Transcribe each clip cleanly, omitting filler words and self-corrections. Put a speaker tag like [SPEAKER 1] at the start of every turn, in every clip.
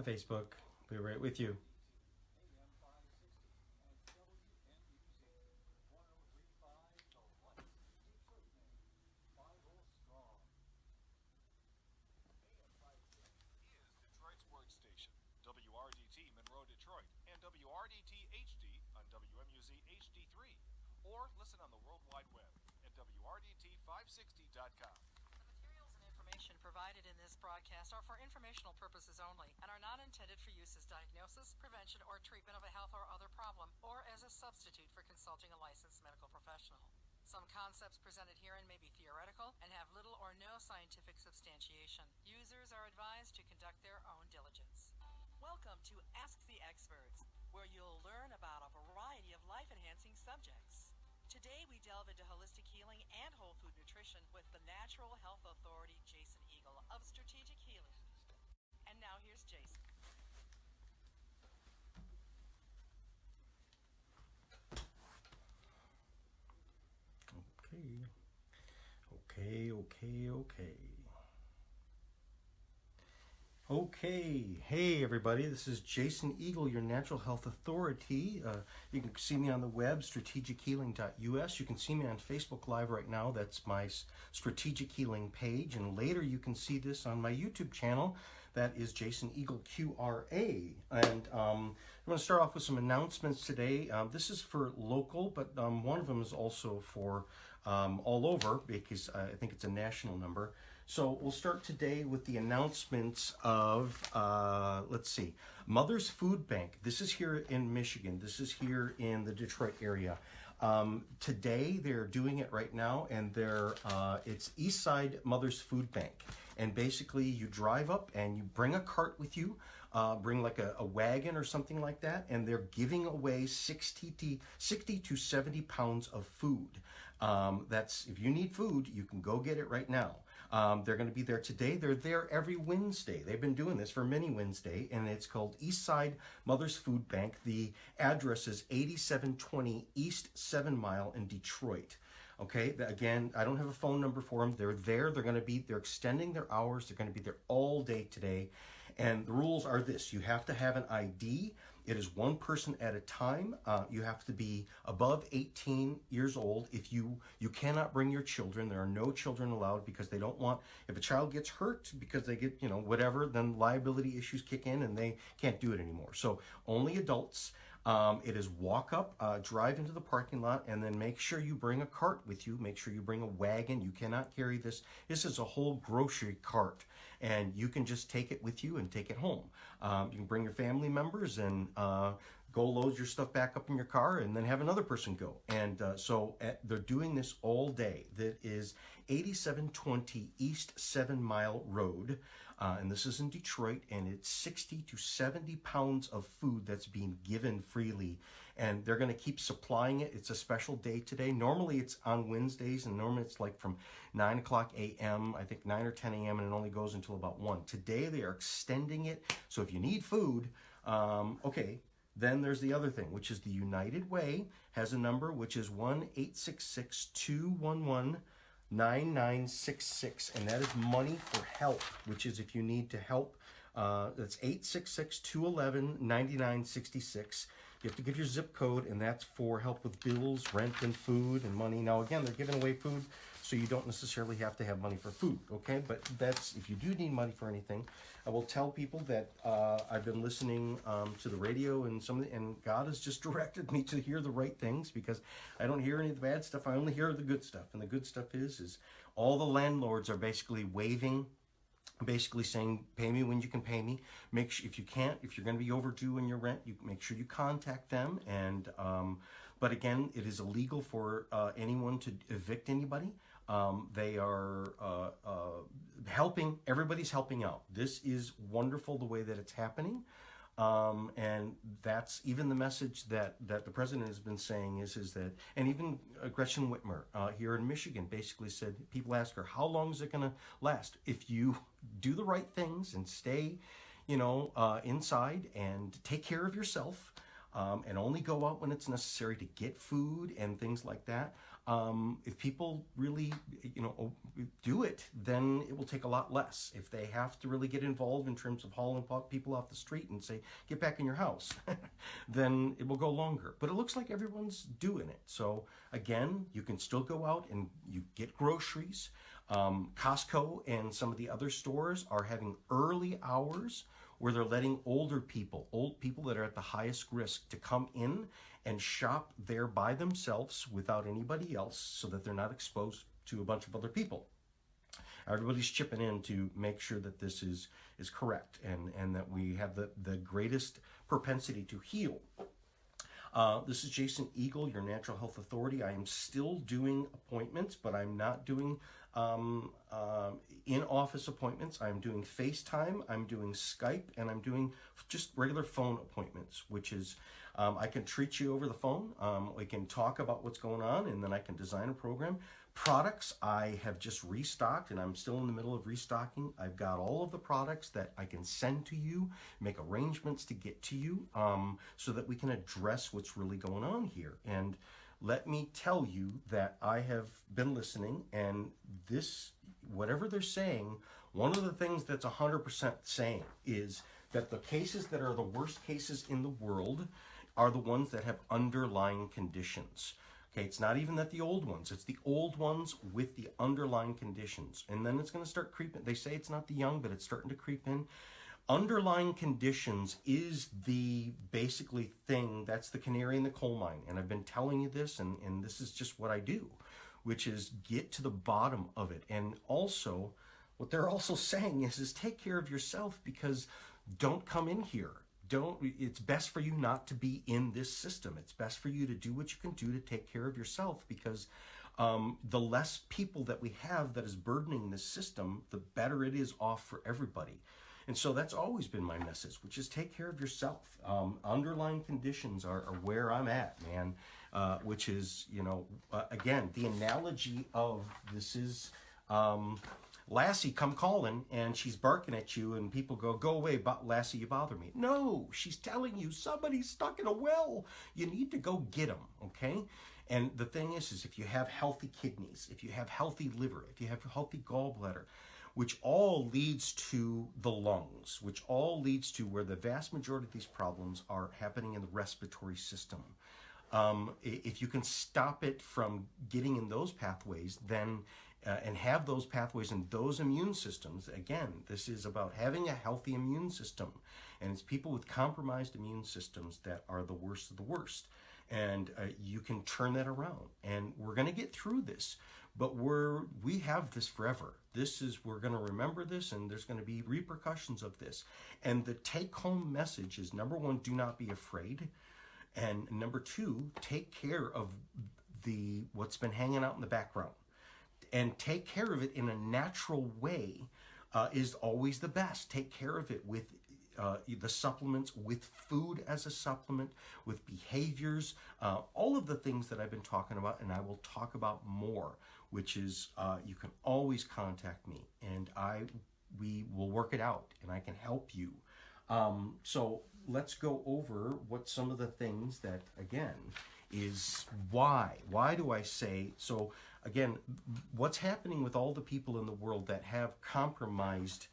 [SPEAKER 1] Hi, Facebook. Be right with you.
[SPEAKER 2] Detroit's workstation, WRDT Monroe, Detroit, and WRDT HD on WMUZ HD3, or listen on the World Wide Web at WRDT560.com.
[SPEAKER 3] The materials and information provided in this broadcast are for informational purposes only and are not intended for use as diagnosis, prevention, or treatment of a health or other problem, or as a substitute for consulting a licensed medical professional. Some concepts presented herein may be theoretical and have little or no scientific substantiation. Users are advised to conduct their own diligence. Welcome to Ask the Experts, where you'll learn about a variety of life-enhancing subjects. Today we delve into holistic healing and whole food nutrition with the Natural Health Authority, Jason Eagle of Strategic Healing. And now here's Jason.
[SPEAKER 1] Okay. Hey, everybody. This is Jason Eagle, your Natural Health Authority. You can see me on the web, strategichealing.us. You can see me on Facebook Live right now. That's my Strategic Healing page. And later you can see this on my YouTube channel. That is Jason Eagle QRA. And I'm going to start off with some announcements today. This is for local, but one of them is also for all over, because I think it's a national number. So we'll start today with the announcements of, let's see, Mother's Food Bank. This is here in Michigan. This is here in the Detroit area. Today they're doing it right now, and it's Eastside Mother's Food Bank. And basically you drive up and you bring a cart with you, bring like a wagon or something like that, and they're giving away 60 to 70 pounds of food. That's, if you need food, you can go get it right now. They're going to be there today. They're there every Wednesday. They've been doing this for many Wednesday, and it's called Eastside Mother's Food Bank. The address is 8720 East 7 Mile in Detroit. Okay, again, I don't have a phone number for them. They're there. They're extending their hours. They're going to be there all day today. And the rules are this: you have to have an ID. It is one person at a time. You have to be above 18 years old. If you cannot bring your children, there are no children allowed, because they don't want, if a child gets hurt because they get, whatever, then liability issues kick in and they can't do it anymore. So only adults. It is walk up, drive into the parking lot, and then make sure you bring a cart with you. Make sure you bring a wagon. You cannot carry this. This is a whole grocery cart, and you can just take it with you and take it home. You can bring your family members and go load your stuff back up in your car, and then have another person go. And they're doing this all day. That is 8720 East 7 Mile Road. And this is in Detroit, and it's 60 to 70 pounds of food that's being given freely. And they're going to keep supplying it. It's a special day today. Normally it's on Wednesdays, and normally it's like from 9 o'clock a.m., I think 9 or 10 a.m., and it only goes until about 1. Today they are extending it. So if you need food, okay. Then there's the other thing, which is the United Way has a number, which is 1-866-211-9966, and that is money for help, which is if you need to help. That's 866-211-9966. You have to give your zip code, and that's for help with bills, rent, and food and money. Now, again, they're giving away food, so you don't necessarily have to have money for food, okay? But that's, if you do need money for anything, I will tell people that I've been listening to the radio and God has just directed me to hear the right things, because I don't hear any of the bad stuff. I only hear the good stuff. And the good stuff is all the landlords are basically waiving, basically saying, pay me when you can pay me. Make sure, if you're going to be overdue in your rent, you make sure you contact them. And but again, it is illegal for anyone to evict anybody. They are helping. Everybody's helping out. This is wonderful the way that it's happening. And that's even the message that the president has been saying is that, and even Gretchen Whitmer here in Michigan basically said, people ask her, how long is it going to last? If you do the right things and stay, inside and take care of yourself, and only go out when it's necessary to get food and things like that, If people really, do it, then it will take a lot less. If they have to really get involved in terms of hauling people off the street and say, get back in your house, then it will go longer. But it looks like everyone's doing it. So again, you can still go out and you get groceries. Costco and some of the other stores are having early hours where they're letting old people that are at the highest risk, to come in and shop there by themselves without anybody else, so that they're not exposed to a bunch of other people. Everybody's chipping in to make sure that this is correct, and that we have the greatest propensity to heal. This is Jason Eagle, your Natural Health Authority. I am still doing appointments, but I'm not doing in-office appointments. I'm doing FaceTime, I'm doing Skype, and I'm doing just regular phone appointments, which is I can treat you over the phone. We can talk about what's going on, and then I can design a program. Products, I have just restocked, and I'm still in the middle of restocking. I've got all of the products that I can send to you, make arrangements to get to you, so that we can address what's really going on here. And let me tell you that I have been listening, and this, whatever they're saying, one of the things that's 100% saying is that the cases that are the worst cases in the world are the ones that have underlying conditions. Okay, it's not even that the old ones, it's the old ones with the underlying conditions. And then it's going to start creeping. They say it's not the young, but it's starting to creep in. Underlying conditions is the basically thing, that's the canary in the coal mine. And I've been telling you this, and this is just what I do, which is get to the bottom of it. And also, what they're also saying is take care of yourself, because don't come in here. It's best for you not to be in this system. It's best for you to do what you can do to take care of yourself, because the less people that we have that is burdening this system, the better it is off for everybody. And so that's always been my message, which is take care of yourself. Underlying conditions are where I'm at, man, which is, again, the analogy of this is Lassie come calling, and she's barking at you, and people go away, Lassie, you bother me. No, she's telling you somebody's stuck in a well. You need to go get them, okay? And the thing is if you have healthy kidneys, if you have healthy liver, if you have healthy gallbladder, which all leads to the lungs, which all leads to where the vast majority of these problems are happening in the respiratory system. If you can stop it from getting in those pathways, then and have those pathways and those immune systems, again, this is about having a healthy immune system. And it's people with compromised immune systems that are the worst of the worst. And you can turn that around. And we're going to get through this. But we have this forever. We're going to remember this, and there's going to be repercussions of this. And the take-home message is, number one, do not be afraid. And number two, take care of what's been hanging out in the background. And take care of it in a natural way is always the best. Take care of it with the supplements, with food as a supplement, with behaviors, all of the things that I've been talking about, and I will talk about more, which is you can always contact me, and we will work it out, and I can help you. So let's go over what some of the things that, again, is why. Why do I say so? Again, what's happening with all the people in the world that have compromised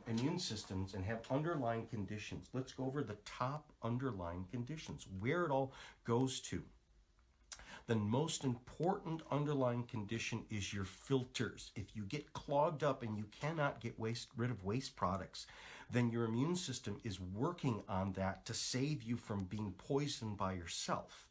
[SPEAKER 1] immune systems and have underlying conditions? Let's go over the top underlying conditions, where it all goes to. The most important underlying condition is your filters. If you get clogged up and you cannot get rid of waste products, then your immune system is working on that to save you from being poisoned by yourself.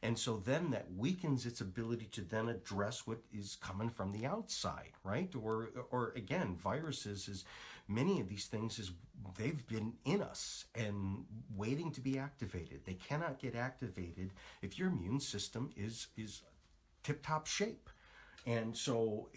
[SPEAKER 1] And so then that weakens its ability to then address what is coming from the outside, right? Or again, viruses, many of these things they've been in us and waiting to be activated. They cannot get activated if your immune system is tip-top shape. And so,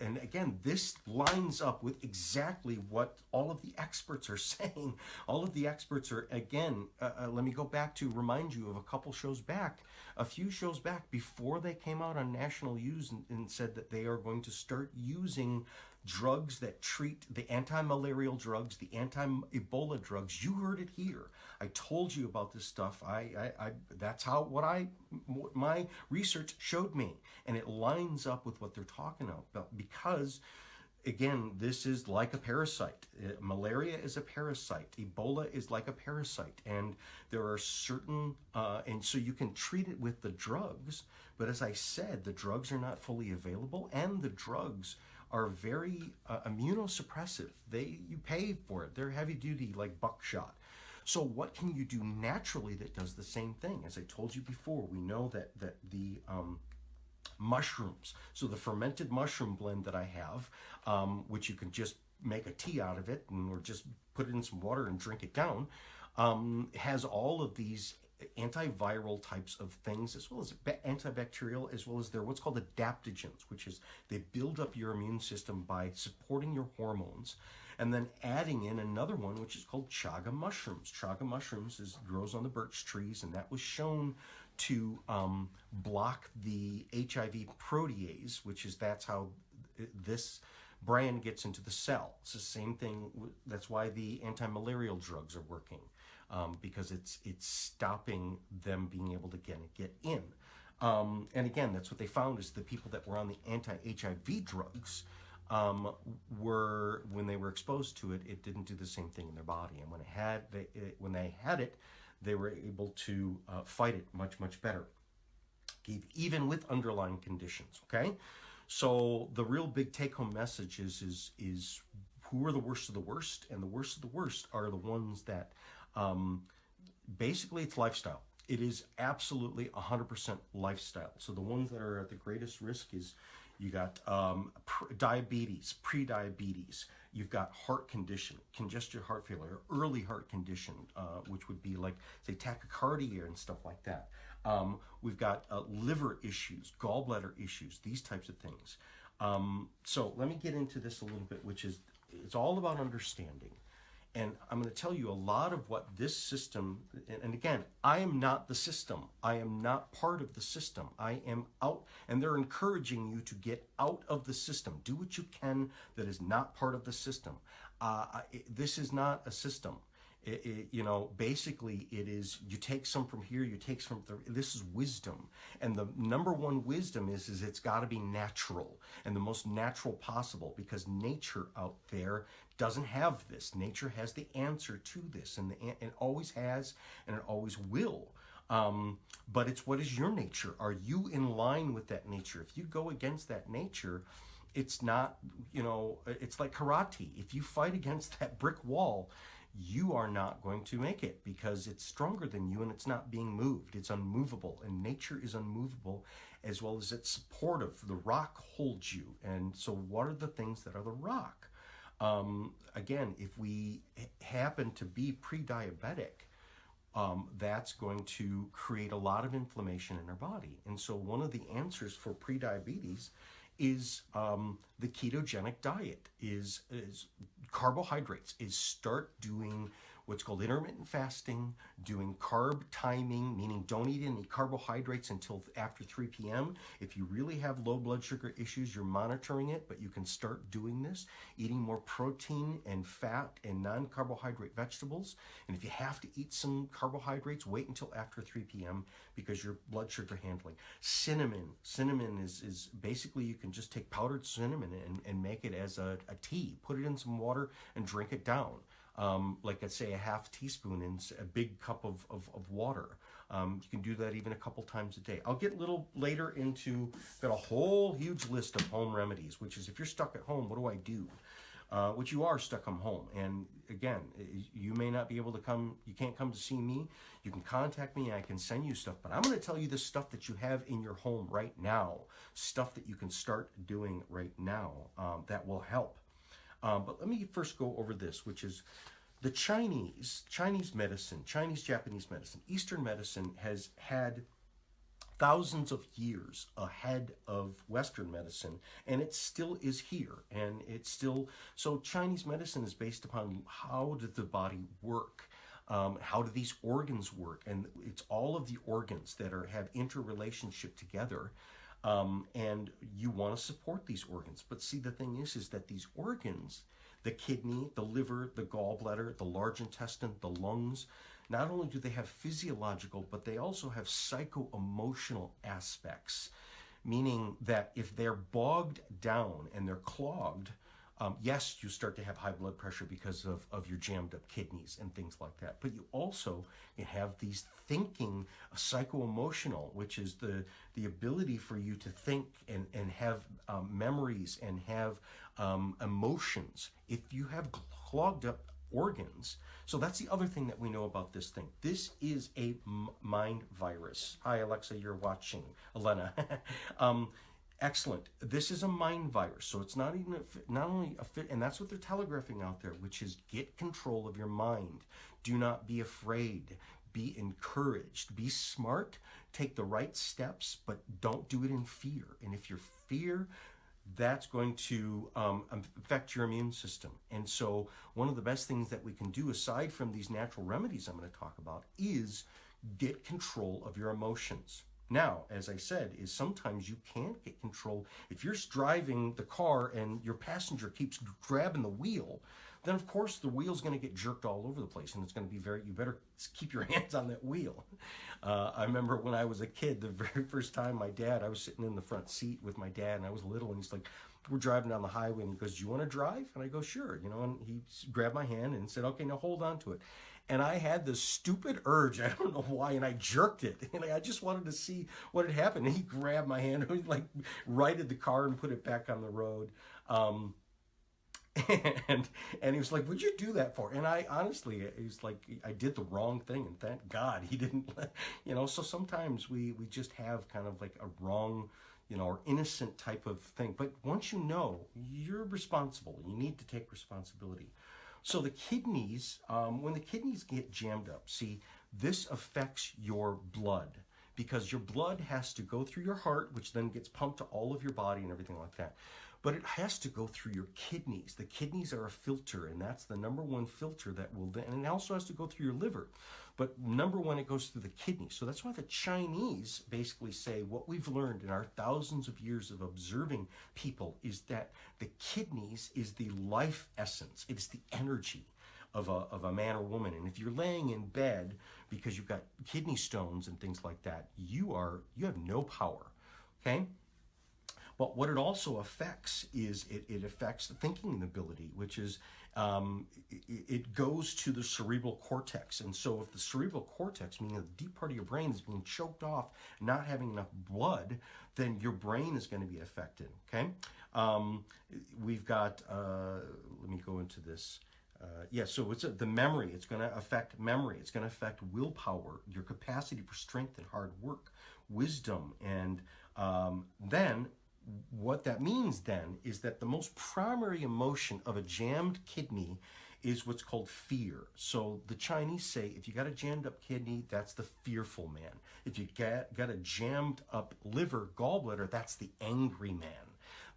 [SPEAKER 1] and again, this lines up with exactly what all of the experts are saying. All of the experts are, again, let me go back to remind you of a few shows back before they came out on national news and said that they are going to start using drugs that treat the anti-malarial drugs, the anti-Ebola drugs. You heard it here. I told you about this stuff. That's what my research showed me, and it lines up with what they're talking about, because again, this is like a parasite. Malaria is a parasite. Ebola is like a parasite. And there are certain, and so you can treat it with the drugs. But as I said, the drugs are not fully available, and the drugs are very immunosuppressive. You pay for it. They're heavy duty, like buckshot. So what can you do naturally that does the same thing? As I told you before, we know that the mushrooms, so the fermented mushroom blend that I have, which you can just make a tea out of it, or just put it in some water and drink it down, has all of these antiviral types of things, as well as antibacterial, as well as they're what's called adaptogens, which is they build up your immune system by supporting your hormones, and then adding in another one, which is called chaga mushrooms. Chaga mushrooms grows on the birch trees, and that was shown to block the HIV protease, that's how this brand gets into the cell. It's the same thing. That's why the anti-malarial drugs are working, because it's stopping them being able to get in. And again, that's what they found, is the people that were on the anti-HIV drugs when they were exposed to it, it didn't do the same thing in their body. And when they had it, they were able to fight it much, much better, even with underlying conditions, okay? So the real big take-home message is who are the worst of the worst? And the worst of the worst are the ones that, basically it's lifestyle. It is absolutely 100% lifestyle. So the ones that are at the greatest risk is you got diabetes, pre-diabetes. You've got heart condition, congestive heart failure, early heart condition, which would be like, say, tachycardia and stuff like that. We've got liver issues, gallbladder issues, these types of things. So let me get into this a little bit, it's all about understanding. And I'm going to tell you a lot of what this system, and again, I am not the system. I am not part of the system. I am out, and they're encouraging you to get out of the system. Do what you can that is not part of the system. This is not a system. Basically it is, you take some from here, you take some from there. This is wisdom. And the number one wisdom is it's got to be natural, and the most natural possible, because nature out there doesn't have this. Nature has the answer to this, and it always has, and it always will. But it's, what is your nature? Are you in line with that nature? If you go against that nature, it's not, it's like karate. If you fight against that brick wall, you are not going to make it, because it's stronger than you and it's not being moved. It's unmovable, and nature is unmovable, as well as it's supportive. The rock holds you. And so what are the things that are the rock? Again, if we happen to be pre-diabetic, that's going to create a lot of inflammation in our body. And so one of the answers for pre-diabetes is the ketogenic diet, is carbohydrates, is start doing what's called intermittent fasting, doing carb timing, meaning don't eat any carbohydrates until after 3 p.m. If you really have low blood sugar issues, you're monitoring it, but you can start doing this, eating more protein and fat and non-carbohydrate vegetables. And if you have to eat some carbohydrates, wait until after 3 p.m. because your blood sugar handling. Cinnamon is basically, you can just take powdered cinnamon and make it as a tea, put it in some water and drink it down. Like I'd say a half teaspoon in a big cup of water. You can do that even a couple times a day. I'll get a little later into, got a whole huge list of home remedies, which is if you're stuck at home, what do I do? Which you are stuck at home. And again, you may not be able to come, you can't come to see me. You can contact me and I can send you stuff, but I'm going to tell you the stuff that you have in your home right now, stuff that you can start doing right now that will help. But let me first go over this, which is the Chinese medicine, Japanese medicine, Eastern medicine has had thousands of years ahead of Western medicine, and it still is here. And it's still, so Chinese medicine is based upon how does the body work? How do these organs work? And it's all of the organs that have interrelationship together. And you want to support these organs. But see, the thing is that these organs, the kidney, the liver, the gallbladder, the large intestine, the lungs, not only do they have physiological, but they also have psycho-emotional aspects, meaning that if they're bogged down and they're clogged, yes, you start to have high blood pressure because of your jammed up kidneys and things like that. But you also have these thinking, psycho-emotional, which is the ability for you to think and have memories and have emotions. If you have clogged up organs, so that's the other thing that we know about this thing. This is a mind virus. Hi, Alexa, you're watching. Elena. Excellent. This is a mind virus, so it's not only a fit, and that's what they're telegraphing out there, which is get control of your mind. Do not be afraid. Be encouraged. Be smart. Take the right steps, but don't do it in fear. And if you're fear, that's going to affect your immune system. And so one of the best things that we can do, aside from these natural remedies I'm going to talk about, is get control of your emotions. Now, as I said, is sometimes you can't get control. If you're driving the car and your passenger keeps grabbing the wheel, then of course the wheel's going to get jerked all over the place, and it's going to be you better keep your hands on that wheel. I remember when I was a kid, the very first time I was sitting in the front seat with my dad, and I was little, and he's like, we're driving down the highway, and he goes, do you want to drive? And I go, sure, and he grabbed my hand and said, okay, now hold on to it. And I had this stupid urge, I don't know why, and I jerked it. And I just wanted to see what had happened. And he grabbed my hand, and he like righted the car and put it back on the road. And he was like, what'd you do that for? And I honestly, it was like, I did the wrong thing. And thank God he didn't, so sometimes we just have kind of like a wrong, or innocent type of thing. But once you know, you're responsible. You need to take responsibility. So the kidneys, when the kidneys get jammed up, see, this affects your blood, because your blood has to go through your heart, which then gets pumped to all of your body and everything like that. But it has to go through your kidneys. The kidneys are a filter, and that's the number one filter that will, and it also has to go through your liver. But number one, it goes through the kidneys. So that's why the Chinese basically say what we've learned in our thousands of years of observing people is that the kidneys is the life essence. It's the energy of a man or woman. And if you're laying in bed because you've got kidney stones and things like that, you have no power, okay? But what it also affects is it affects the thinking ability, which is it goes to the cerebral cortex. And so if the cerebral cortex, meaning the deep part of your brain, is being choked off, not having enough blood, then your brain is going to be affected, okay? We've got, let me go into this. So it's the memory. It's going to affect memory. It's going to affect willpower, your capacity for strength and hard work, wisdom, and then what that means then is that the most primary emotion of a jammed kidney is what's called fear. So the Chinese say if you got a jammed up kidney, that's the fearful man. If you got a jammed up liver, gallbladder, that's the angry man.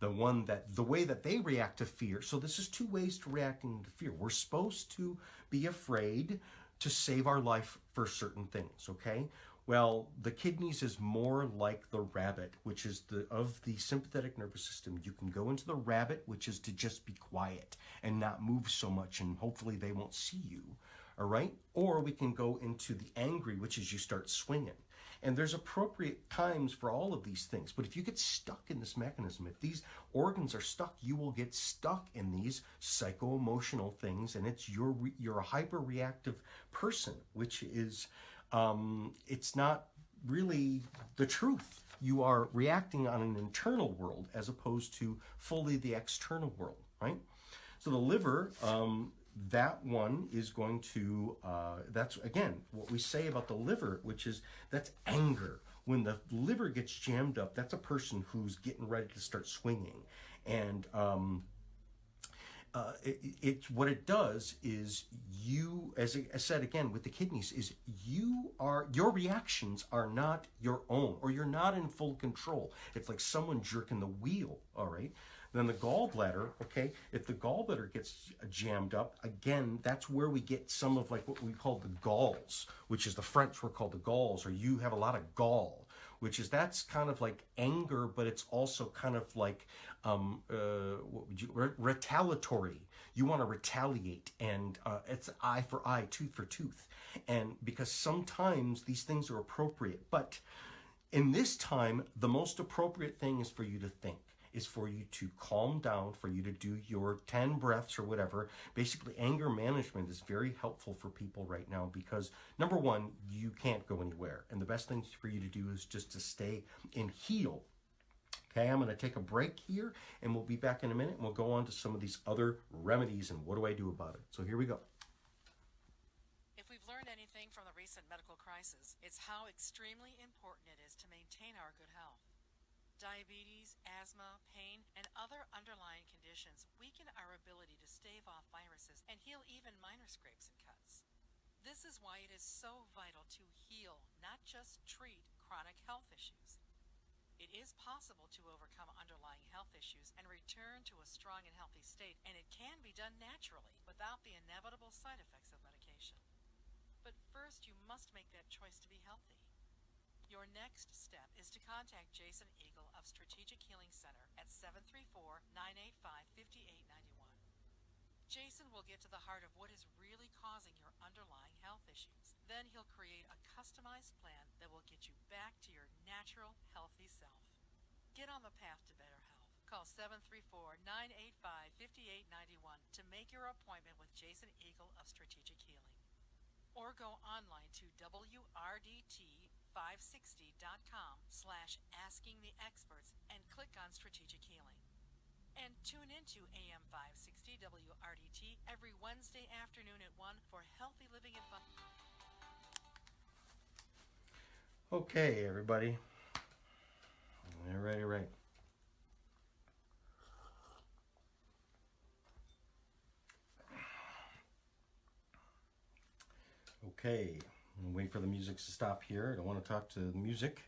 [SPEAKER 1] The way that they react to fear. So this is two ways to reacting to fear. We're supposed to be afraid to save our life for certain things, okay? Well, the kidneys is more like the rabbit, which is of the sympathetic nervous system. You can go into the rabbit, which is to just be quiet and not move so much, and hopefully they won't see you, all right? Or we can go into the angry, which is you start swinging. And there's appropriate times for all of these things. But if you get stuck in this mechanism, if these organs are stuck, you will get stuck in these psycho-emotional things, and you're a hyper-reactive person, which is... it's not really the truth. You are reacting on an internal world as opposed to fully the external world, right? So the liver, that one is going to, that's again, what we say about the liver, which is, that's anger. When the liver gets jammed up, that's a person who's getting ready to start swinging. And what it does is you, as I said again with the kidneys, is your reactions are not your own, or you're not in full control. It's like someone jerking the wheel, all right? Then the gallbladder, okay, if the gallbladder gets jammed up, again, that's where we get some of like what we call the galls, which is the French word called the galls, or you have a lot of gall. which is that's kind of like anger, but it's also kind of like retaliatory. You want to retaliate, and it's eye for eye, tooth for tooth. And because sometimes these things are appropriate, but in this time, the most appropriate thing is for you to think, is for you to calm down, for you to do your 10 breaths or whatever. Basically, anger management is very helpful for people right now because, number one, you can't go anywhere. And the best thing for you to do is just to stay and heal. Okay, I'm going to take a break here, and we'll be back in a minute, and we'll go on to some of these other remedies and what do I do about it. So here we go.
[SPEAKER 3] If we've learned anything from the recent medical crisis, it's how extremely important it is to maintain our good health. Diabetes, asthma, pain, and other underlying conditions weaken our ability to stave off viruses and heal even minor scrapes and cuts. This is why it is so vital to heal, not just treat, chronic health issues. It is possible to overcome underlying health issues and return to a strong and healthy state, and it can be done naturally without the inevitable side effects of medication. But first, you must make that choice to be healthy. Your next step is to contact Jason Eagle of Strategic Healing Center at 734-985-5891. Jason will get to the heart of what is really causing your underlying health issues. Then he'll create a customized plan that will get you back to your natural, healthy self. Get on the path to better health. Call 734-985-5891 to make your appointment with Jason Eagle of Strategic Healing. Or go online to WRDT560.com/askingtheexperts and click on Strategic Healing. And tune into AM 560 WRDT every Wednesday afternoon at 1 for healthy living advice.
[SPEAKER 1] Okay, everybody. All right. Okay, I'm wait for the music to stop here. I don't want to talk to the music.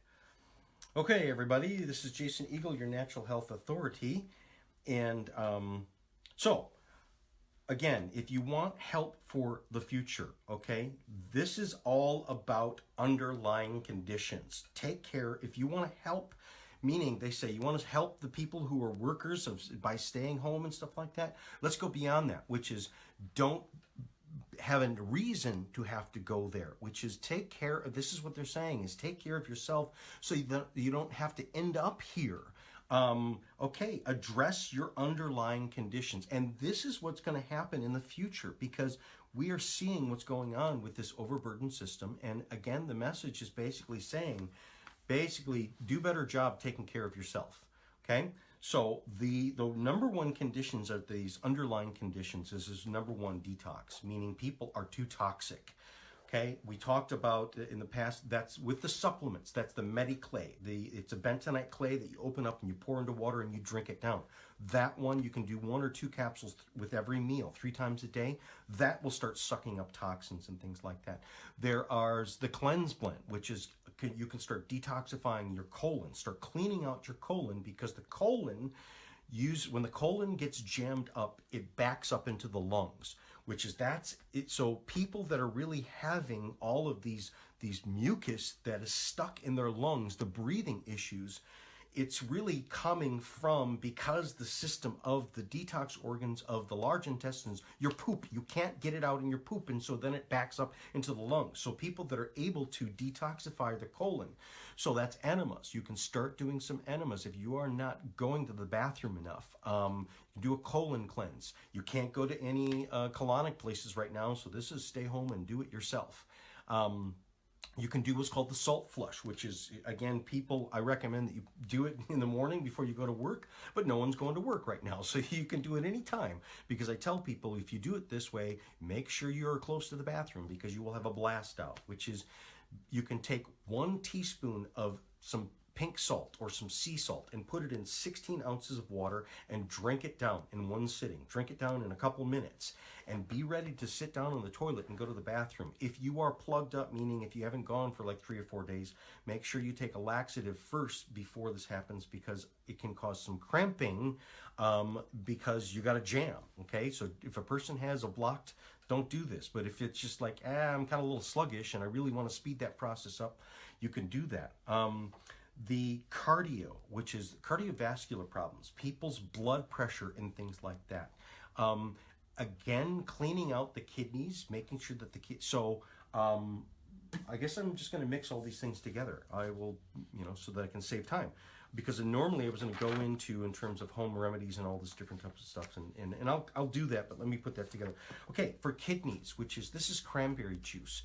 [SPEAKER 1] Okay, everybody, this is Jason Eagle, your Natural Health Authority. And so, again, if you want help for the future, okay, this is all about underlying conditions. Take care. If you want to help, meaning they say you want to help the people who are workers by staying home and stuff like that, let's go beyond that, which is don't have a reason to have to go there, which is take care of, this is what they're saying, is take care of yourself so you don't have to end up here. Okay, address your underlying conditions. And this is what's going to happen in the future because we are seeing what's going on with this overburdened system. And again, the message is basically saying, do a better job taking care of yourself. Okay, so the number one conditions of these underlying conditions is number one, detox, meaning people are too toxic. Okay, we talked about in the past, that's with the supplements, that's the Mediclay. It's a bentonite clay that you open up and you pour into water and you drink it down. That one, you can do 1 or 2 capsules with every meal, 3 times a day. That will start sucking up toxins and things like that. There are the Cleanse Blend, which is, you can start detoxifying your colon, start cleaning out your colon because the colon, when the colon gets jammed up, it backs up into the lungs, which is that's it. So people that are really having all of these mucus that is stuck in their lungs, the breathing issues, it's really coming from, because the system of the detox organs of the large intestines, your poop, you can't get it out in your poop, and so then it backs up into the lungs. So people that are able to detoxify the colon, so that's enemas. You can start doing some enemas if you are not going to the bathroom enough. Do a colon cleanse. You can't go to any colonic places right now, so this is stay home and do it yourself. You can do what's called the salt flush, which is, again, people, I recommend that you do it in the morning before you go to work, but no one's going to work right now, so you can do it anytime. Because I tell people, if you do it this way, make sure you're close to the bathroom because you will have a blast out, which is, you can take 1 teaspoon of some pink salt or some sea salt and put it in 16 ounces of water and drink it down in one sitting. Drink it down in a couple minutes and be ready to sit down on the toilet and go to the bathroom. If you are plugged up, meaning if you haven't gone for like 3 or 4 days, make sure you take a laxative first before this happens because it can cause some cramping because you got a jam, okay? So if a person has a blocked, don't do this. But if it's just like, I'm kind of a little sluggish and I really want to speed that process up, you can do that. The cardio, which is cardiovascular problems, people's blood pressure and things like that. Again, cleaning out the kidneys, making sure that I guess I'm just going to mix all these things together. I will, so that I can save time. Because normally I was going to go into in terms of home remedies and all this different types of stuff, and I'll do that, but let me put that together. Okay, for kidneys, this is cranberry juice.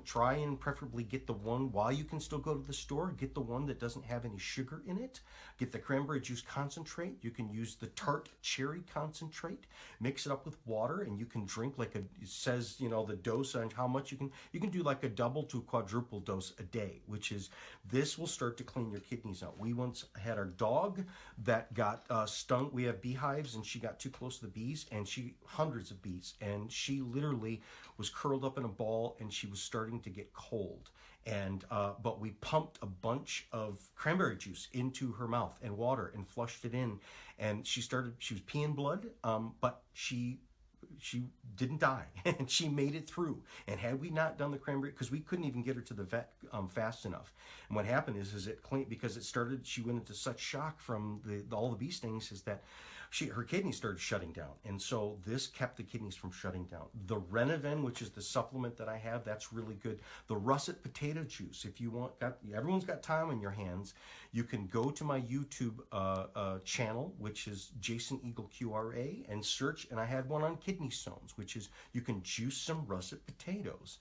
[SPEAKER 1] Try and preferably get the one, while you can still go to the store, get the one that doesn't have any sugar in it. Get the cranberry juice concentrate. You can use the tart cherry concentrate. Mix it up with water, and you can drink it says, the dose on how much you can do like a double to quadruple dose a day, this will start to clean your kidneys out. We once had our dog that got stung. We have beehives, and she got too close to the bees, and hundreds of bees, and she literally was curled up in a ball, and she was starting to get cold. And but we pumped a bunch of cranberry juice into her mouth and water and flushed it in, and she was peeing blood, but she didn't die, and she made it through. And had we not done the cranberry, because we couldn't even get her to the vet fast enough, and what happened is it cleaned, because she went into such shock from all the bee stings, is that her kidneys started shutting down, and so this kept the kidneys from shutting down. The Renoven, which is the supplement that I have, that's really good. The russet potato juice, if you want, everyone's got time on your hands, you can go to my YouTube channel, which is Jason Eagle QRA, and search, and I had one on kidney stones, which is you can juice some russet potatoes.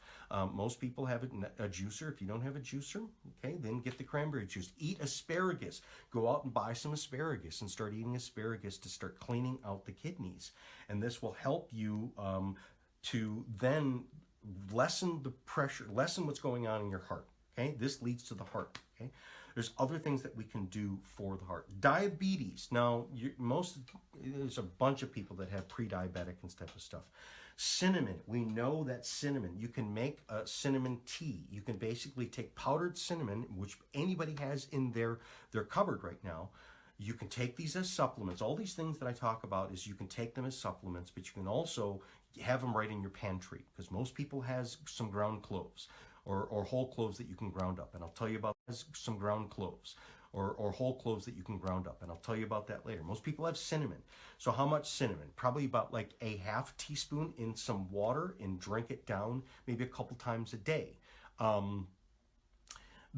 [SPEAKER 1] Most people have it in a juicer. If you don't have a juicer, okay, then get the cranberry juice. Eat asparagus. Go out and buy some asparagus and start eating asparagus to start cleaning out the kidneys. And this will help you to then lessen the pressure, lessen what's going on in your heart. Okay, this leads to the heart. Okay, there's other things that we can do for the heart. Diabetes. Now, there's a bunch of people that have pre-diabetic and type of stuff. Cinnamon. We know that cinnamon, you can make a cinnamon tea. You can basically take powdered cinnamon, which anybody has in their cupboard right now. You can take these as supplements. All these things that I talk about is you can take them as supplements, but you can also have them right in your pantry, because most people has some ground cloves or whole cloves that you can ground up. And I'll tell you about some ground cloves or whole cloves that you can ground up. And I'll tell you about that later. Most people have cinnamon. So how much cinnamon? Probably about like a half teaspoon in some water, and drink it down maybe a couple times a day.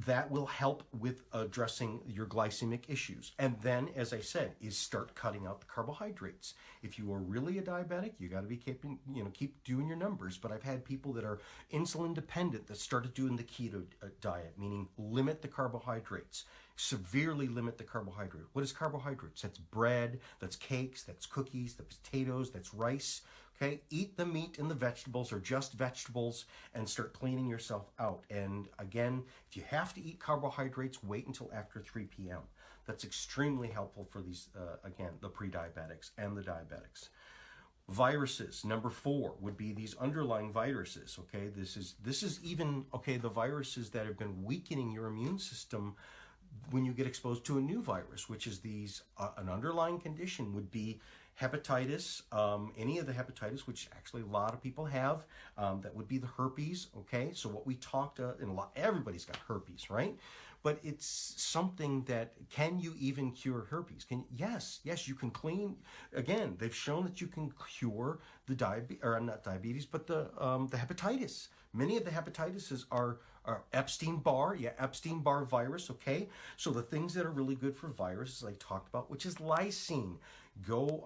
[SPEAKER 1] That will help with addressing your glycemic issues. And then, as I said, is start cutting out the carbohydrates. If you are really a diabetic, you got to be keep doing your numbers. But I've had people that are insulin dependent that started doing the keto diet, meaning limit the carbohydrates, severely limit the carbohydrate. What is carbohydrates? That's bread, that's cakes, that's cookies, that's potatoes, that's rice. Okay, eat the meat and the vegetables, or just vegetables, and start cleaning yourself out. And again, if you have to eat carbohydrates, wait until after 3 p.m. That's extremely helpful for these, again, the pre-diabetics and the diabetics. Viruses, number 4, would be these underlying viruses. Okay, this is even, okay, the viruses that have been weakening your immune system when you get exposed to a new virus, which is an underlying condition would be hepatitis, any of the hepatitis, which actually a lot of people have, that would be the herpes. Okay, so what we talked, everybody's got herpes, right? But it's something that, can you even cure herpes? Yes, you can clean. Again, they've shown that you can cure the not diabetes, but the hepatitis. Many of the hepatitis are Epstein-Barr virus, okay? So the things that are really good for viruses I talked about, which is lysine. Go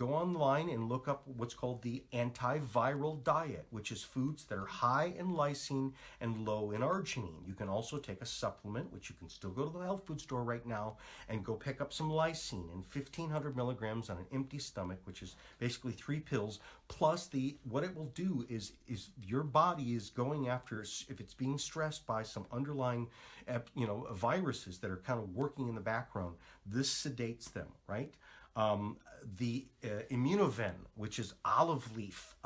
[SPEAKER 1] online and look up what's called the antiviral diet, which is foods that are high in lysine and low in arginine. You can also take a supplement, which you can still go to the health food store right now and go pick up some lysine in 1,500 milligrams on an empty stomach, which is basically 3 pills. Plus, what it will do is your body is going after, if it's being stressed by some underlying, viruses that are kind of working in the background, this sedates them, right? The Immunoven, which is olive leaf,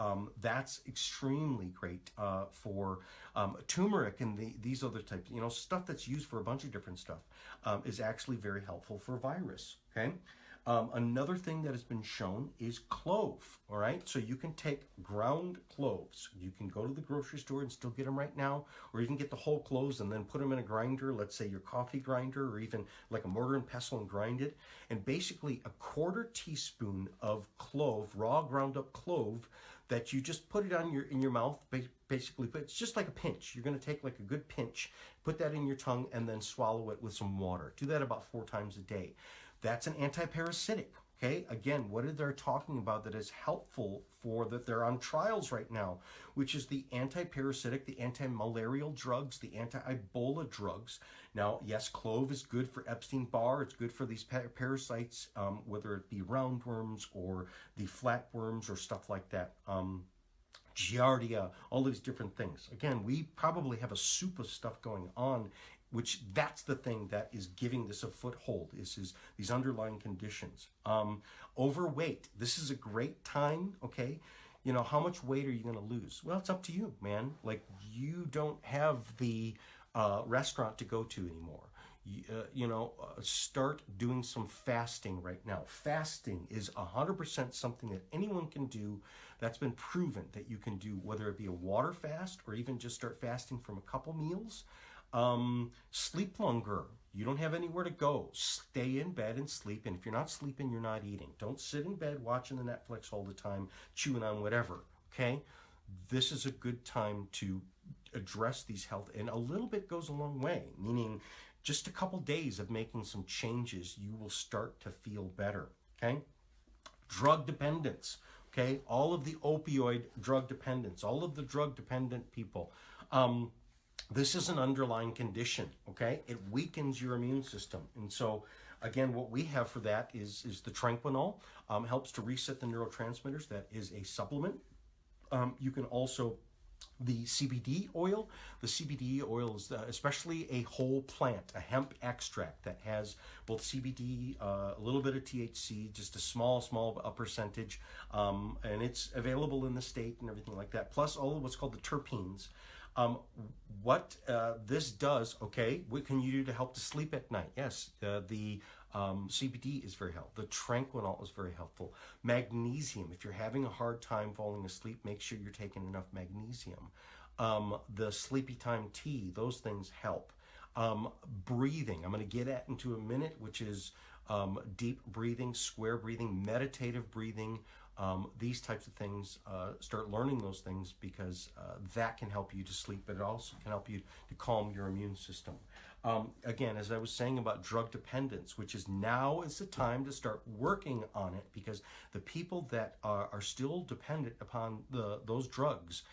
[SPEAKER 1] that's extremely great for turmeric and these other types, stuff that's used for a bunch of different stuff, is actually very helpful for virus, okay? Another thing that has been shown is clove, all right? So you can take ground cloves. You can go to the grocery store and still get them right now, or you can get the whole cloves and then put them in a grinder, let's say your coffee grinder, or even like a mortar and pestle, and grind it. And basically a 1/4 teaspoon of clove, raw ground up clove, that you just put it on in your mouth, basically, but it's just like a pinch. You're going to take like a good pinch, put that in your tongue, and then swallow it with some water. Do that about 4 times a day. That's an antiparasitic, okay? Again, what are they talking about that is helpful for that they're on trials right now, which is the antiparasitic, the anti-malarial drugs, the anti-Ebola drugs. Now, yes, clove is good for Epstein-Barr. It's good for these parasites, whether it be roundworms or the flatworms or stuff like that. Giardia, all these different things. Again, we probably have a soup of stuff going on, which that's the thing that is giving this a foothold, is these underlying conditions. Overweight, this is a great time, okay? You know, how much weight are you gonna lose? Well, it's up to you, man. Like, you don't have the restaurant to go to anymore. Start doing some fasting right now. Fasting is 100% something that anyone can do. That's been proven that you can do, whether it be a water fast or even just start fasting from a couple meals. Sleep longer. You don't have anywhere to go. Stay in bed and sleep. And if you're not sleeping, you're not eating. Don't sit in bed watching the Netflix all the time, chewing on whatever, okay? This is a good time to address these health, and a little bit goes a long way, meaning just a couple days of making some changes, you will start to feel better, okay? Drug dependence, okay? All of the opioid drug dependence, all of the drug dependent people, this is an underlying condition, okay? It weakens your immune system. And so, again, what we have for that is the Tranquinol. Helps to reset the neurotransmitters. That is a supplement. You can also, the CBD oil. The CBD oil is especially a whole plant, a hemp extract that has both CBD, a little bit of THC, just a small percentage, and it's available in the state and everything like that, plus all of what's called the terpenes. What this does, okay, what can you do to help to sleep at night? Yes, the CBD is very helpful. The Tranquinol is very helpful. Magnesium, if you're having a hard time falling asleep, make sure you're taking enough magnesium. The sleepy time tea, those things help. Breathing, I'm going to get at into a minute, which is deep breathing, square breathing, meditative breathing. These types of things, start learning those things, because that can help you to sleep, but it also can help you to calm your immune system. Again, as I was saying about drug dependence, which is now is the time to start working on it, because the people that are still dependent upon those drugs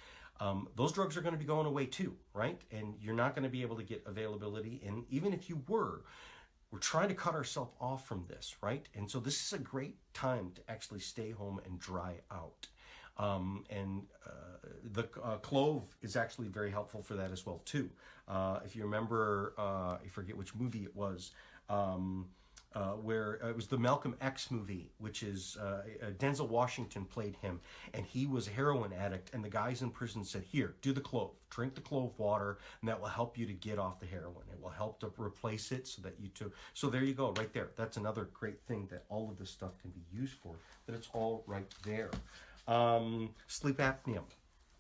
[SPEAKER 1] are going to be going away too, right? And you're not going to be able to get availability. And even if you we're trying to cut ourselves off from this, right? And so this is a great time to actually stay home and dry out. The clove is actually very helpful for that as well too. If you remember, I forget which movie it was, where it was the Malcolm X movie, which is Denzel Washington played him, and he was a heroin addict, and the guys in prison said, here, do the clove, drink the clove water, and that will help you to get off the heroin. It will help to replace it so that you too. So there you go, right there. That's another great thing that all of this stuff can be used for, that it's all right there. Sleep apnea,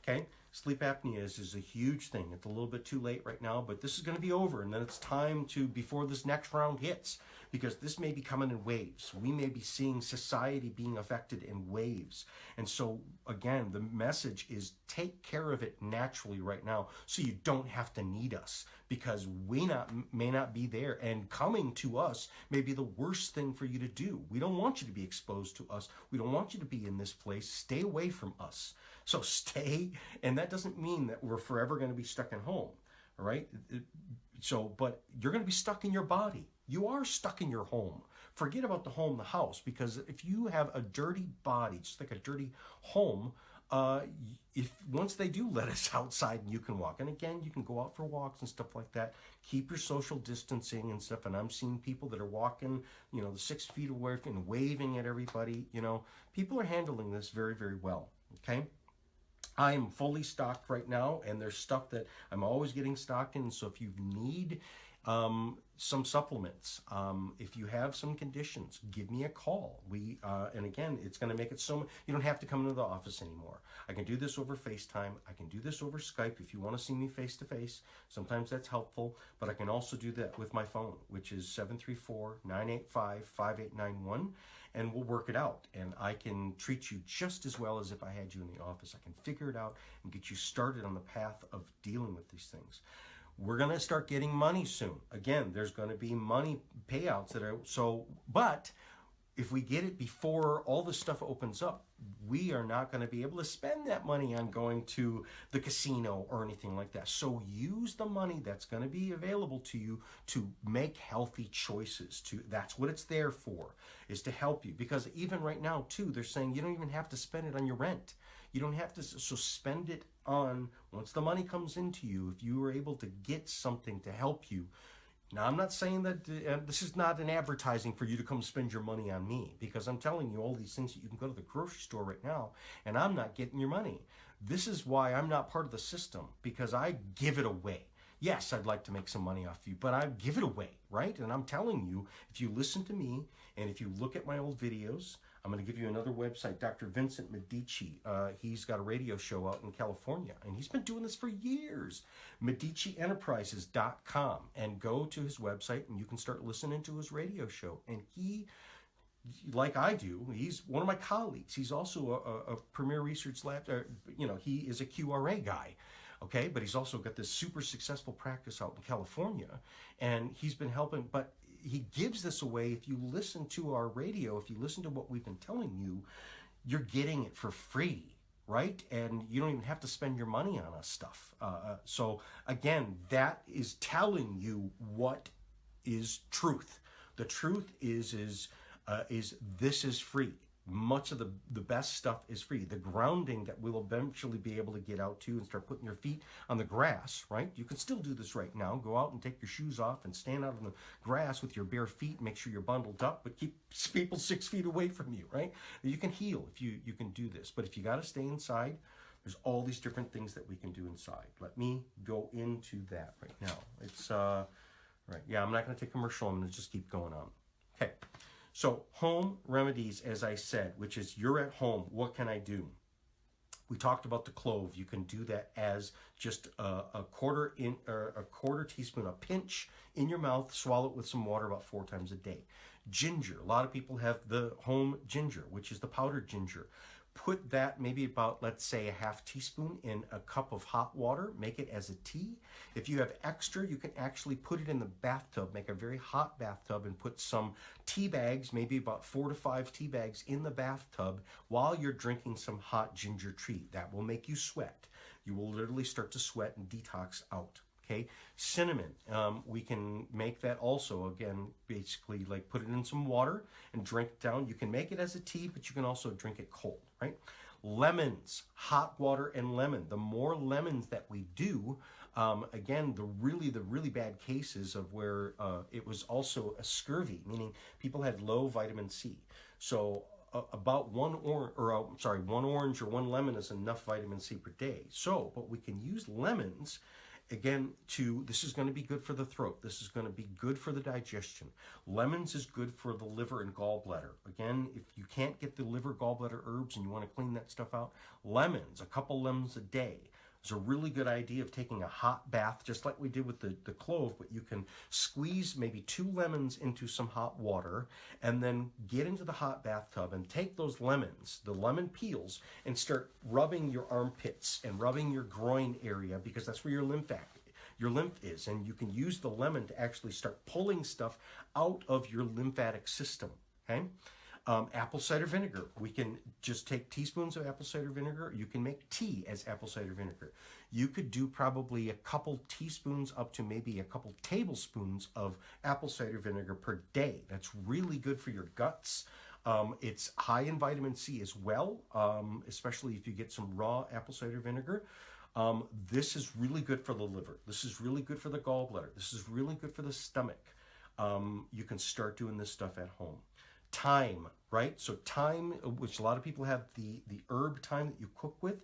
[SPEAKER 1] okay? Sleep apnea is a huge thing. It's a little bit too late right now, but this is going to be over, and then it's time to, before this next round hits, because this may be coming in waves. We may be seeing society being affected in waves. And so, again, the message is take care of it naturally right now, so you don't have to need us, because we may not be there, and coming to us may be the worst thing for you to do. We don't want you to be exposed to us. We don't want you to be in this place. Stay away from us. So stay, and that doesn't mean that we're forever going to be stuck at home, all right? But you're going to be stuck in your body. You are stuck in your home. Forget about the home, the house, because if you have a dirty body, just like a dirty home, if once they do let us outside and you can walk, and again, you can go out for walks and stuff like that, keep your social distancing and stuff. And I'm seeing people that are walking, the 6 feet away and waving at everybody. People are handling this very, very well. Okay. I am fully stocked right now, and there's stuff that I'm always getting stocked in. So if you need some supplements. If you have some conditions, give me a call. And again, it's going to make it so you don't have to come into the office anymore. I can do this over FaceTime. I can do this over Skype if you want to see me face to face. Sometimes that's helpful, but I can also do that with my phone, which is 734-985-5891, and we'll work it out. And I can treat you just as well as if I had you in the office. I can figure it out and get you started on the path of dealing with these things. We're going to start getting money soon. Again, there's going to be money payouts but if we get it before all this stuff opens up, we are not going to be able to spend that money on going to the casino or anything like that. So use the money that's going to be available to you to make healthy choices. That's what it's there for, is to help you. Because even right now, too, they're saying you don't even have to spend it on your rent. You don't have to, so spend it on, once the money comes into you, if you are able to get something to help you. Now, I'm not saying that this is not an advertising for you to come spend your money on me, because I'm telling you all these things that you can go to the grocery store right now, and I'm not getting your money. This is why I'm not part of the system, because I give it away. Yes, I'd like to make some money off you, but I give it away, right? And I'm telling you, if you listen to me, and if you look at my old videos, I'm going to give you another website, Dr. Vincent Medici. He's got a radio show out in California, and he's been doing this for years. MediciEnterprises.com, and go to his website, and you can start listening to his radio show. And he, like I do, he's one of my colleagues. He's also a premier research lab. He is a QRA guy. Okay, but he's also got this super successful practice out in California, and he's been helping, but he gives this away. If you listen to our radio, if you listen to what we've been telling you, you're getting it for free, right? And you don't even have to spend your money on us stuff. So again, that is telling you what is truth. The truth is this is free. Much of the best stuff is free. The grounding that we'll eventually be able to get out to and start putting your feet on the grass, right? You can still do this right now. Go out and take your shoes off and stand out on the grass with your bare feet. Make sure you're bundled up, but keep people 6 feet away from you, right? You can heal if you can do this. But if you got to stay inside, there's all these different things that we can do inside. Let me go into that right now. It's, right. Yeah, I'm not going to take commercial. I'm going to just keep going on. Okay. So home remedies, as I said, which is you're at home, what can I do? We talked about the clove. You can do that as just a quarter teaspoon, a pinch in your mouth, swallow it with some water about 4 times a day. Ginger, a lot of people have the home ginger, which is the powdered ginger. Put that maybe about, let's say, a half teaspoon in a cup of hot water. Make it as a tea. If you have extra, you can actually put it in the bathtub. Make a very hot bathtub and put some tea bags, maybe about 4 to 5 tea bags in the bathtub while you're drinking some hot ginger tea. That will make you sweat. You will literally start to sweat and detox out. Okay, cinnamon, we can make that also, again, basically like put it in some water and drink it down. You can make it as a tea, but you can also drink it cold, right? Lemons, hot water and lemon. The more lemons that we do, again, the really bad cases of where it was also a scurvy, meaning people had low vitamin C. So about one orange or one lemon is enough vitamin C per day. So, but we can use lemons. Again, this is going to be good for the throat. This is going to be good for the digestion. Lemons is good for the liver and gallbladder. Again, if you can't get the liver, gallbladder herbs and you want to clean that stuff out, lemons, a couple lemons a day. It's a really good idea of taking a hot bath, just like we did with the clove, but you can squeeze maybe 2 lemons into some hot water and then get into the hot bathtub and take those lemons, the lemon peels, and start rubbing your armpits and rubbing your groin area, because that's where your lymph is. And you can use the lemon to actually start pulling stuff out of your lymphatic system, okay? Apple cider vinegar. We can just take teaspoons of apple cider vinegar. You can make tea as apple cider vinegar. You could do probably a couple teaspoons up to maybe a couple tablespoons of apple cider vinegar per day. That's really good for your guts. It's high in vitamin C as well, especially if you get some raw apple cider vinegar. This is really good for the liver. This is really good for the gallbladder. This is really good for the stomach. You can start doing this stuff at home. Thyme, right? So thyme, which a lot of people have the herb thyme that you cook with,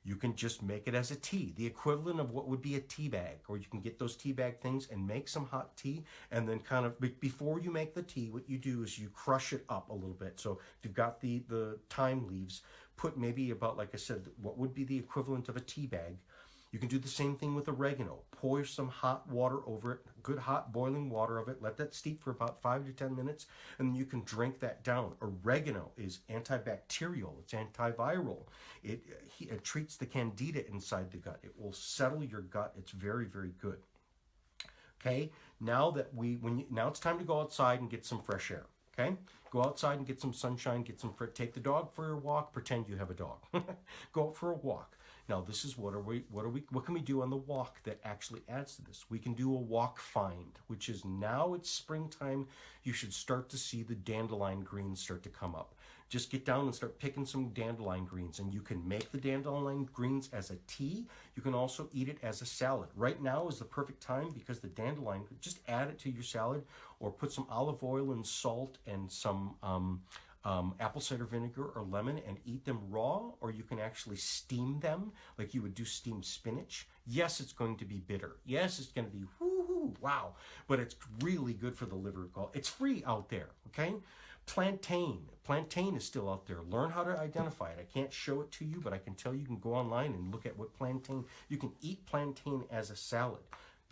[SPEAKER 1] You can just make it as a tea, the equivalent of what would be a tea bag, or you can get those tea bag things and make some hot tea, and then kind of, before you make the tea, what you do is you crush it up a little bit. So if you've got the thyme leaves, put maybe about, like I said, what would be the equivalent of a tea bag. You can do the same thing with oregano. Pour some hot water over it, good hot boiling water of it. Let that steep for about 5 to 10 minutes, and then you can drink that down. Oregano is antibacterial. It's antiviral. It treats the candida inside the gut. It will settle your gut. It's very, very good. Okay, now that now it's time to go outside and get some fresh air. Okay, go outside and get some sunshine. Take the dog for a walk. Pretend you have a dog. Go out for a walk. Now, this is what can we do on the walk that actually adds to this? We can do a walk find, which is, now it's springtime. You should start to see the dandelion greens start to come up. Just get down and start picking some dandelion greens, and you can make the dandelion greens as a tea. You can also eat it as a salad. Right now is the perfect time, because the dandelion, just add it to your salad, or put some olive oil and salt and some apple cider vinegar or lemon and eat them raw, or you can actually steam them like you would do steamed spinach. Yes, it's going to be bitter. Yes, it's going to be woo-hoo, wow, but it's really good for the liver. It's free out there, okay? Plantain is still out there. Learn how to identify it. I can't show it to you, but I can tell you can go online and look at what plantain. You can eat plantain as a salad.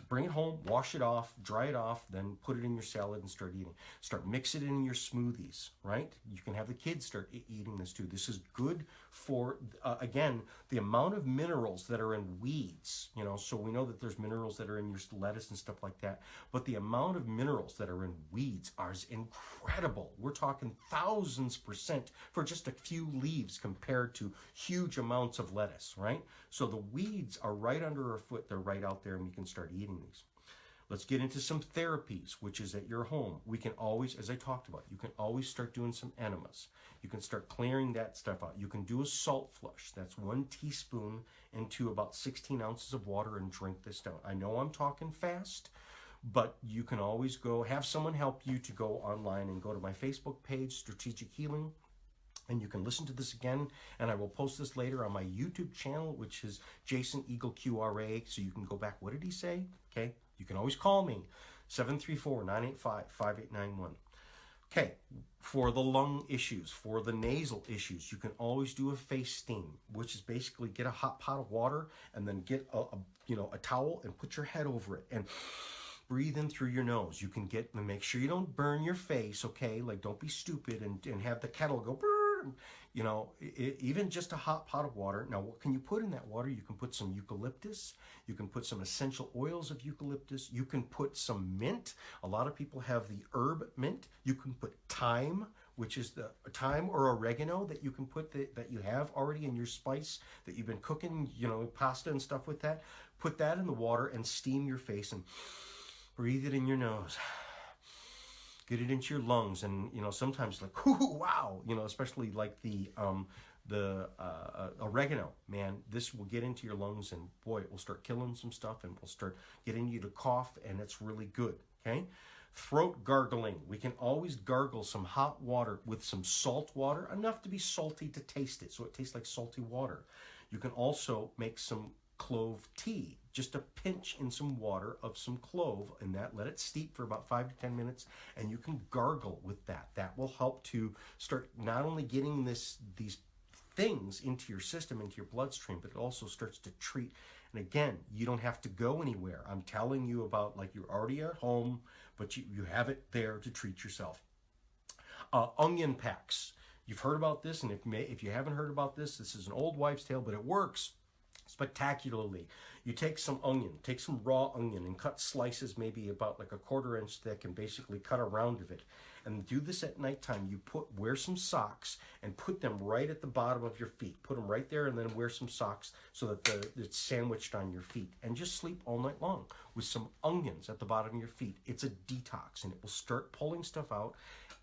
[SPEAKER 1] Bring it home, wash it off, dry it off, then put it in your salad and start eating. Start mixing it in your smoothies, right? You can have the kids start eating this too. This is good for, again, the amount of minerals that are in weeds, so we know that there's minerals that are in your lettuce and stuff like that, but the amount of minerals that are in weeds is incredible. We're talking thousands % for just a few leaves compared to huge amounts of lettuce, right? So the weeds are right under our foot. They're right out there, and we can start eating these. Let's get into some therapies, which is at your home. We can always, as I talked about, you can always start doing some enemas. You can start clearing that stuff out. You can do a salt flush. That's 1 teaspoon into about 16 ounces of water, and drink this down. I know I'm talking fast, but you can always have someone help you to go online and go to my Facebook page, Strategic Healing. And you can listen to this again, and I will post this later on my YouTube channel, which is Jason Eagle QRA, so you can go back. What did he say? Okay, you can always call me, 734-985-5891. Okay, for the lung issues, for the nasal issues, you can always do a face steam, which is basically get a hot pot of water and then get a towel and put your head over it and breathe in through your nose. You can make sure you don't burn your face, okay? Like, don't be stupid and have the kettle go brrr. Even just a hot pot of water. Now, what can you put in that water? You can put some eucalyptus. You can put some essential oils of eucalyptus. You can put some mint. A lot of people have the herb mint. You can put thyme, which is the thyme or oregano that you can put that you have already in your spice that you've been cooking, pasta and stuff with that. Put that in the water and steam your face and breathe it in your nose. Get it into your lungs, and sometimes like, ooh, wow, especially like the oregano, man, this will get into your lungs, and boy, it will start killing some stuff, and will start getting you to cough, and it's really good. Okay, throat gargling. We can always gargle some hot water with some salt water, enough to be salty to taste it, so it tastes like salty water. You can also make some clove tea, just a pinch in some water of some clove, and let it steep for about 5 to 10 minutes, and you can gargle with that. That will help to start not only getting these things into your system, into your bloodstream, but it also starts to treat. And again, you don't have to go anywhere. I'm telling you about, like, you're already at home, but you have it there to treat yourself. Onion packs. You've heard about this, and if you haven't heard about this is an old wives' tale, but it works spectacularly. You take some raw onion, and cut slices maybe about like a 1/4 inch thick, and basically cut a round of it. And do this at nighttime. Wear some socks and put them right at the bottom of your feet. Put them right there, and then wear some socks so that it's sandwiched on your feet. And just sleep all night long with some onions at the bottom of your feet. It's a detox, and it will start pulling stuff out.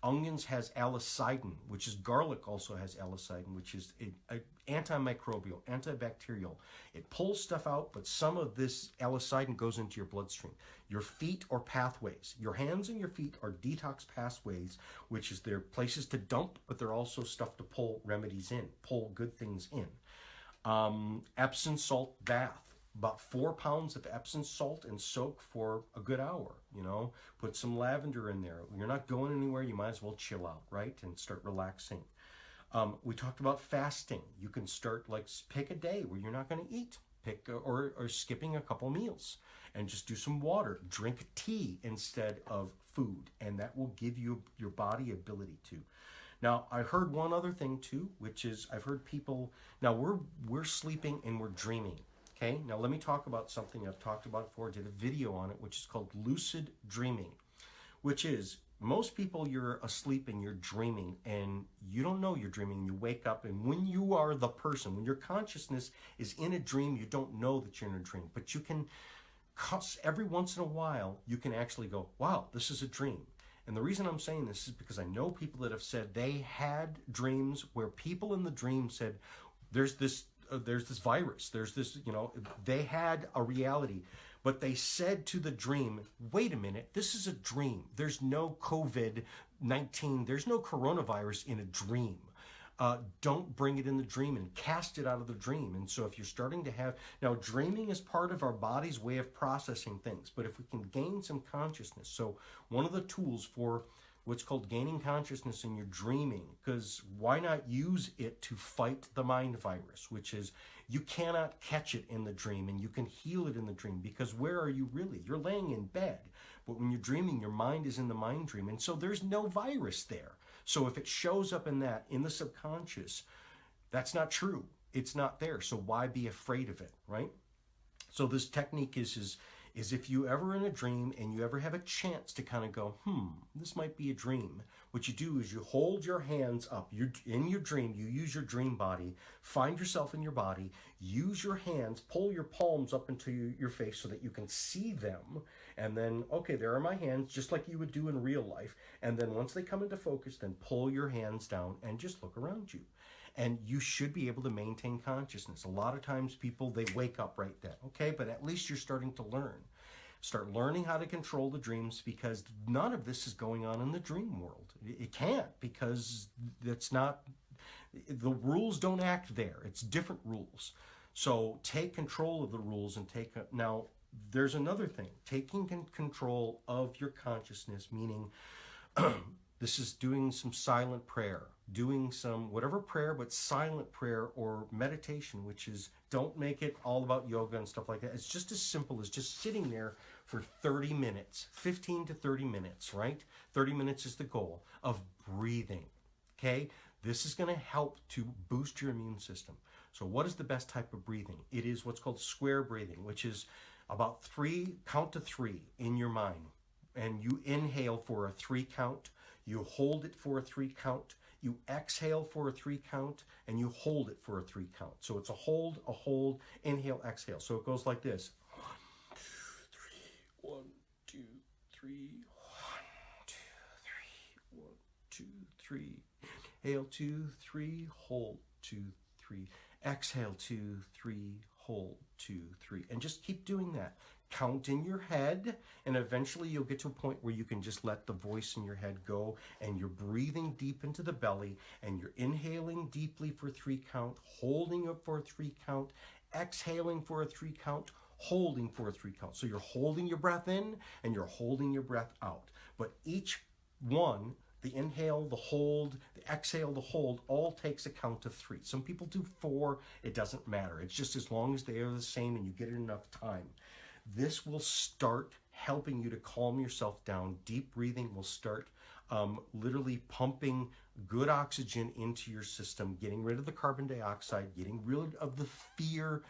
[SPEAKER 1] Onions has allicin, which is garlic also has allicin, which is a antimicrobial, antibacterial. It pulls stuff out, but some of this allicin goes into your bloodstream. Your feet are pathways. Your hands and your feet are detox pathways, which is they're places to dump, but they're also stuff to pull remedies in, pull good things in. Epsom salt bath, about 4 pounds of Epsom salt and soak for a good hour. Put some lavender in there. You're not going anywhere. You might as well chill out, right? And start relaxing. We talked about fasting. You can start, pick a day where you're not going to eat. Pick or skipping a couple meals and just do some water. Drink tea instead of food, and that will give you your body ability to. Now, I heard one other thing too, which is I've heard people, now we're sleeping and we're dreaming. Okay, now let me talk about something I've talked about before. I did a video on it, which is called lucid dreaming, which is most people, you're asleep and you're dreaming and you don't know you're dreaming. You wake up, and when you are the person, when your consciousness is in a dream, you don't know that you're in a dream, but you can, every once in a while, you can actually go, wow, this is a dream. And the reason I'm saying this is because I know people that have said they had dreams where people in the dream said, there's this virus, there's this, they had a reality. But they said to the dream, wait a minute, this is a dream. There's no COVID-19. There's no coronavirus in a dream. Don't bring it in the dream and cast it out of the dream. And so if you're starting to have, now dreaming is part of our body's way of processing things. But if we can gain some consciousness, so one of the tools for what's called gaining consciousness in your dreaming, because why not use it to fight the mind virus, which is you cannot catch it in the dream and you can heal it in the dream, because where are you really? You're laying in bed, but when you're dreaming, your mind is in the mind dream, and so there's no virus there. So if it shows up in the subconscious, that's not true. It's not there. So why be afraid of it, right? So this technique is if you ever in a dream and you ever have a chance to kind of go, this might be a dream, what you do is you hold your hands up. In your dream, you use your dream body, find yourself in your body, use your hands, pull your palms up into your face so that you can see them. And then, okay, there are my hands, just like you would do in real life. And then once they come into focus, then pull your hands down and just look around you. And you should be able to maintain consciousness. A lot of times people, they wake up right then. Okay, but at least you're starting to learn. Start learning how to control the dreams, because none of this is going on in the dream world. It can't, because that's not, the rules don't act there. It's different rules. So take control of the rules and now there's another thing, taking control of your consciousness, meaning this is doing some silent prayer, doing some whatever prayer, but silent prayer or meditation, which is, don't make it all about yoga and stuff like that. It's just as simple as just sitting there for 30 minutes, 15 to 30 minutes, right? 30 minutes is the goal of breathing, okay? This is going to help to boost your immune system. So what is the best type of breathing? It is what's called square breathing, which is about count to three in your mind. And you inhale for a 3 count, you hold it for a 3 count, you exhale for a 3 count, and you hold it for a 3 count. So it's a hold, inhale, exhale. So it goes like this. 1, 2, 3, 1, 2, 3, 1, 2, 3. Inhale, 2, 3, hold, 2, 3. Exhale, 2, 3, hold, 2, 3. And just keep doing that. Count in your head, and eventually you'll get to a point where you can just let the voice in your head go, and you're breathing deep into the belly, and you're inhaling deeply for a 3 count, holding it for a 3 count, exhaling for a 3 count, holding for a 3 count. So you're holding your breath in and you're holding your breath out. But each one, the inhale, the hold, the exhale, the hold, all takes a count of 3. Some people do 4. It doesn't matter. It's just as long as they are the same and you get it enough time. This will start helping you to calm yourself down. Deep breathing will start literally pumping good oxygen into your system, getting rid of the carbon dioxide, getting rid of the fear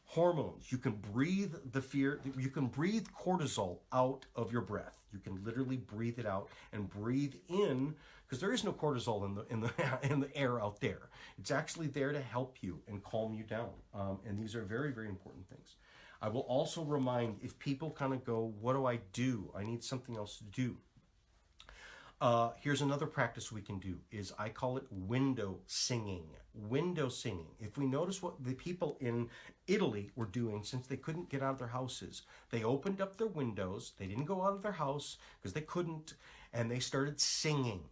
[SPEAKER 1] hormones. You can breathe the fear, you can breathe cortisol out of your breath. You can literally breathe it out and breathe in, because there is no cortisol in the air out there. It's actually there to help you and calm you down. And these are very, very important things. I will also remind, if people kind of go, what do I do? I need something else to do. Here's another practice we can do, is I call it window singing. Window singing. If we notice what the people in Italy were doing since they couldn't get out of their houses, they opened up their windows, they didn't go out of their house because they couldn't, and they started singing.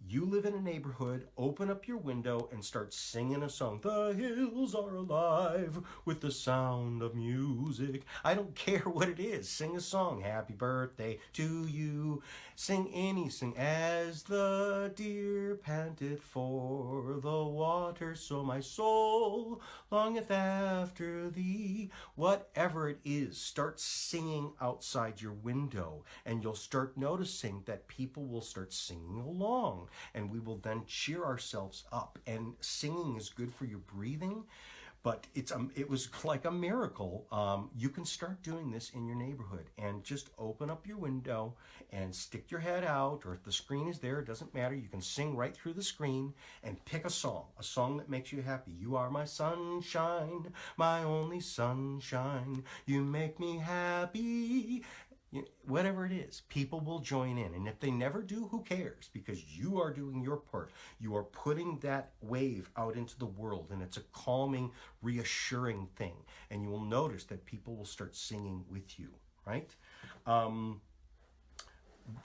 [SPEAKER 1] You live in a neighborhood, open up your window and start singing a song. The hills are alive with the sound of music. I don't care what it is. Sing a song. Happy birthday to you. Sing as the deer panted for the water, so my soul longeth after thee. Whatever it is, start singing outside your window, and you'll start noticing that people will start singing along, and we will then cheer ourselves up. And singing is good for your breathing, but it was like a miracle. You can start doing this in your neighborhood, and just open up your window and stick your head out, or if the screen is there, it doesn't matter. You can sing right through the screen and pick a song that makes you happy. You are my sunshine, my only sunshine. You make me happy. Whatever it is, people will join in. And if they never do, who cares? Because you are doing your part. You are putting that wave out into the world, and it's a calming, reassuring thing. And you will notice that people will start singing with you, right?